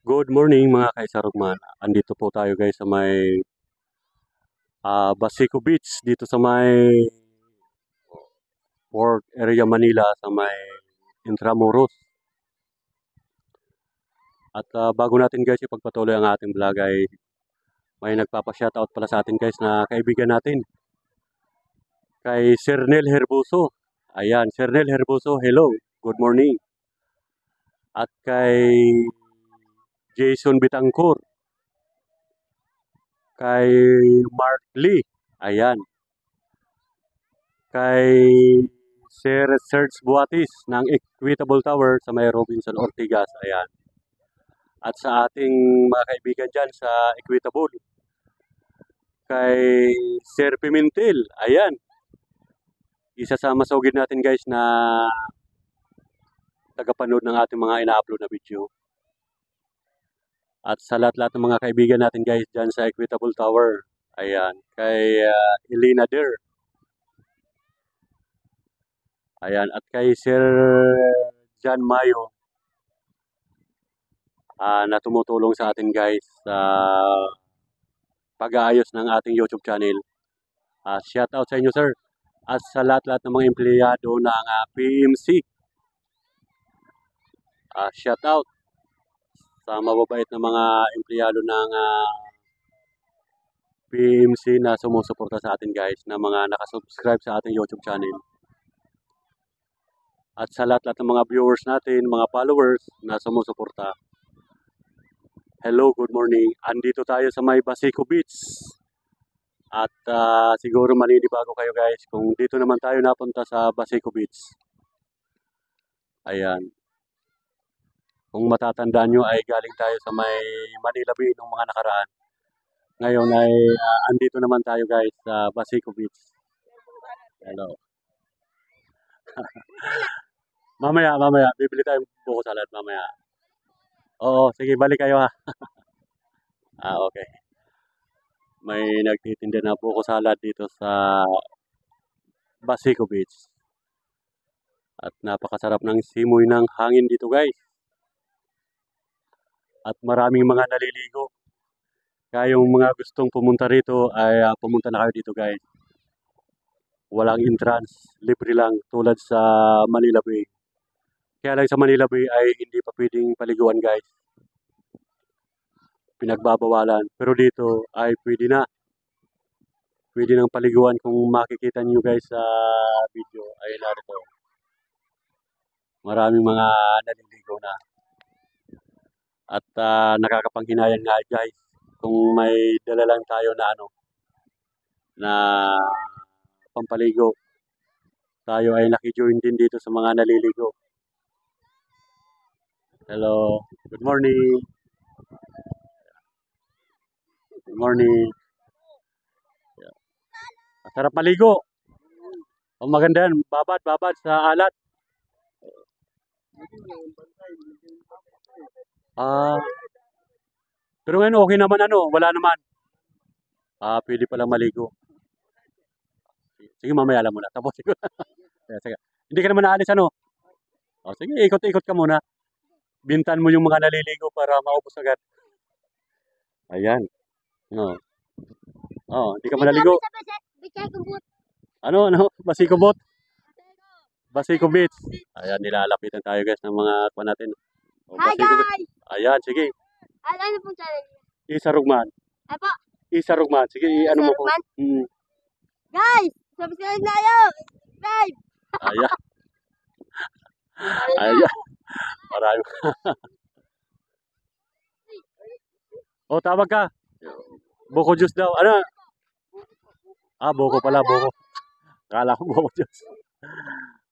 Good morning mga kaisarugman. Andito po tayo guys sa may Basico Beach dito sa may Port Area Manila sa may Intramuros. At bago natin guys ipagpatuloy ang ating vlog ay may nagpapa-shoutout pala sa atin guys na kaibigan natin. Kay Sir Nel Herboso. Ayan, Sir Nel Herboso, hello, good morning. At kay Jason Bitangkor. Kay Mark Lee. Ayan. Kay Sir Serge Buatis ng Equitable Tower sa may Robinson Ortigas. Ayan. At sa ating mga kaibigan dyan sa Equitable. Kay Sir Pimentel. Ayan. Isa sa masugid natin guys na tagapanood ng ating mga ina-upload na video. At sa lahat-lahat ng mga kaibigan natin guys dyan sa Equitable Tower. Ayan. Kay Elena Der. Ayan. At kay Sir John Mayo. Na tumutulong sa atin guys sa pag-aayos ng ating YouTube channel. Shout out sa inyo sir. At sa lahat-lahat ng mga empleyado ng PMC. Shout out sa mababait na mga empleyado ng PMC na sumusuporta sa atin guys, na mga nakasubscribe sa ating YouTube channel. At sa lahat-lahat ng mga viewers natin, mga followers na sumusuporta. Hello, good morning. Andito tayo sa may Basico Beach. At siguro maninibago kayo guys kung dito naman tayo napunta sa Basico Beach. Ayan. Kung matatandaan nyo ay galing tayo sa may Manila Bay nung mga nakaraan. Ngayon ay andito naman tayo guys sa Basico Beach. Hello. mamaya, bibili tayong buko salad mamaya. Oo, sige, balik kayo ha. Okay. May nagtitinda na buko salad dito sa Basico Beach. At napakasarap ng simoy ng hangin dito guys. At maraming mga naliligo. Kaya yung mga gustong pumunta rito ay pumunta na kayo dito guys. Walang entrance, libre lang tulad sa Manila Bay. Kaya lang sa Manila Bay ay hindi pa pwedeng paliguan guys. Pinagbabawalan. Pero dito ay pwede na. Pwede nang paliguan kung makikita niyo guys sa video ay narito. Maraming mga naliligo na. At nakakapanghinayang nga guys kung may dala lang tayo na na pampaligo. Tayo ay nakijoin din dito sa mga naliligo. Hello, good morning. Good morning. Masarap maligo. Ang maganda yan, babad sa alat. Pero ngayon okay naman wala naman. Pwede palang maligo. Sige, mamaya lang muna. Tapos sige. Sige. Hindi ka naman naalis sige, ikot-ikot ka muna. Bintan mo yung mga naliligo para maubos agad. Ayan. Hindi ka malaligo. Basico Boat. Basico Beach. Ayan, nilalapitan tayo guys ng mga kuha natin. Hi guys! Ayan, sige. Ano pong channel? Isa Rugman. Apo? Isa Rugman. Sige, ano mo po. Guys! Subscribe na kayo! Subscribe! Ayan. Ayan. Marami. Tawag ka. Boko juice daw. Ano? Boko pala, boko. Akala ko boko juice.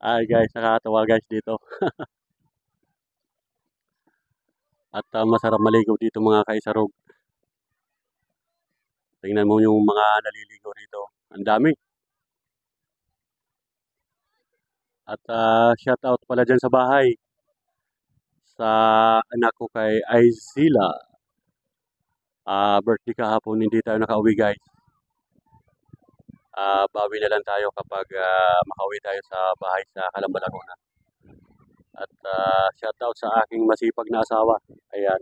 Ay guys, nakakatawa guys dito. At masarap maligo dito mga kaisarog. Tingnan mo yung mga naliligo dito. Ang dami. At shout out pala dyan sa bahay. Sa anak ko kay Aizila. Birthday kahapon, hindi tayo nakauwi guys. Bawi na lang tayo kapag makauwi tayo sa bahay sa Calamba, Laguna. At shout out sa aking masipag na asawa. Ayan.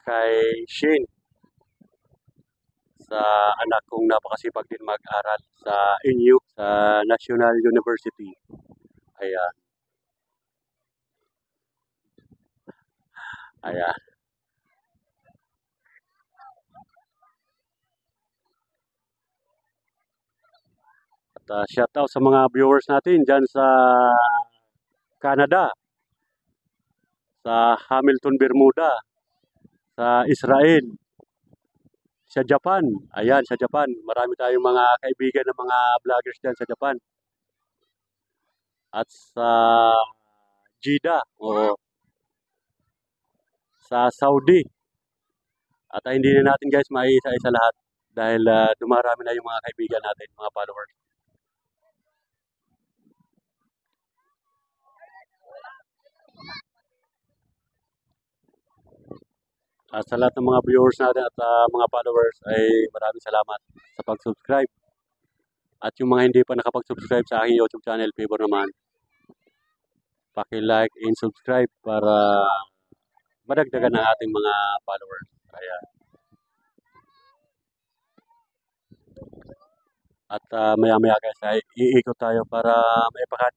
kay Shin, sa anak kong napakasipag din mag-aral sa NU, sa National University. Ayan, ayan. At shout out sa mga viewers natin dyan sa Canada, sa Hamilton, Bermuda, sa Israel, sa Japan. Ayan, sa Japan. Marami tayong mga kaibigan ng mga vloggers dyan sa Japan. At sa Jeddah, o sa Saudi. At hindi na natin guys maisa-isa lahat dahil dumarami na yung mga kaibigan natin, mga followers. At sa lahat ng mga viewers natin at mga followers ay maraming salamat sa pag-subscribe. At yung mga hindi pa nakapag-subscribe sa aking YouTube channel, favor naman, paki-like and subscribe para madagdagan ng ating mga followers. Ayan. At maya-maya guys ay iikot tayo para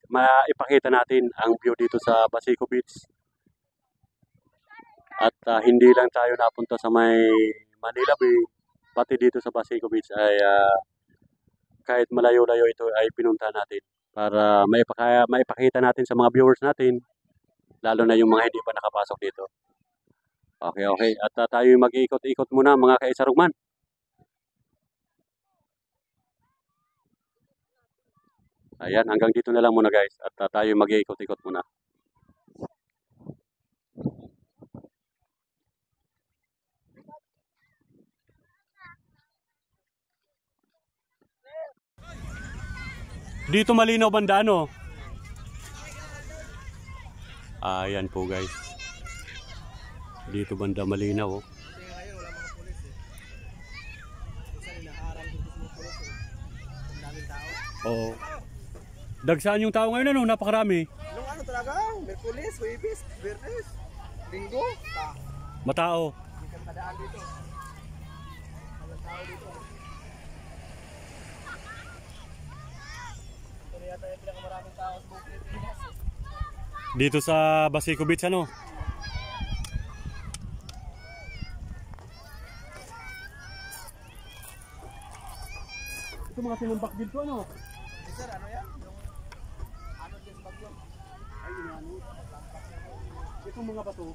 maipakita natin ang view dito sa Basico Beach. At hindi lang tayo napunta sa may Manila Bay, pati dito sa Basico Beach ay kahit malayo-layo ito ay pinunta natin para maipakita natin sa mga viewers natin, lalo na yung mga hindi pa nakapasok dito. Okay, okay. At tayo mag-iikot-ikot muna mga kaisarugman. Ayan, hanggang dito na lang muna guys. At tayo mag-iikot-ikot muna. Dito malinaw banda ano? Ayan po guys. Dito banda malinaw oh. Oo. Dagsaan yung tao ngayon ano, napakarami. Nung ano talaga, Merkulis, Huwebes, Biyernes, Linggo, Matao. Hindi kadaan dito. Walang tao dito. Ito yata yung pinakamaraming tao sa buong Pilipinas. Dito sa Basico Beach ano? Ito mga sinumbak dito ano? Sir, ano yan? Yung ano dyan sa bagyo? Ay, ano? Itong mga bato.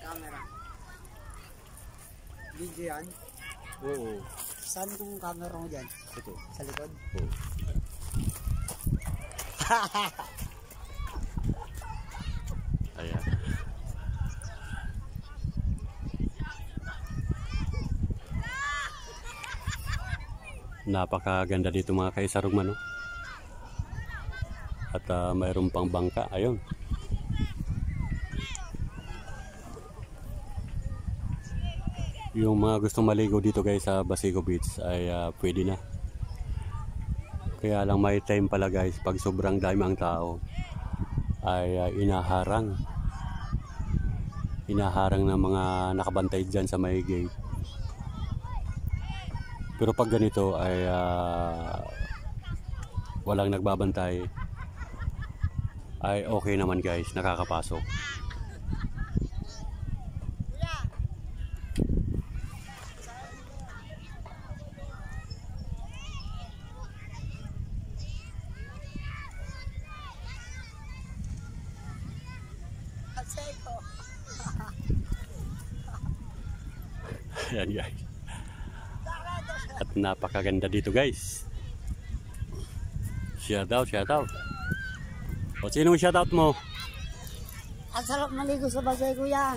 Camera. Video yan? Oo. Saan yung camera mo dyan? Ito. Sa likod? Oo. Ayan. Napakaganda dito mga kaisarugman, no? At mayroon pang bangka. Ayun. Yung mga gustong maligo dito guys sa Basico Beach ay pwede na. Kaya lang may time pala guys, pag sobrang dami ang tao ay inaharang ng mga nakabantay dyan sa may gate. Pero pag ganito ay walang nagbabantay ay okay naman guys, nakakapasok. Ayan guys. At napakaganda dito guys. Shout out, shout out. O sino shout out mo? Ang sarap maligo sa basay, kuya.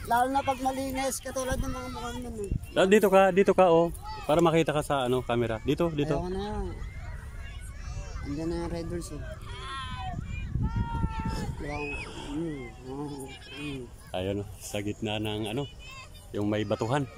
Lalo na pag malinis, katulad ng mga mukhang nun. Dito ka oh. Para makita ka sa ano, camera. Dito. Ayaw na yan. Andiyan na yung Red Bulls eh. Ayun, sa gitna ng ano, yung may batuhan.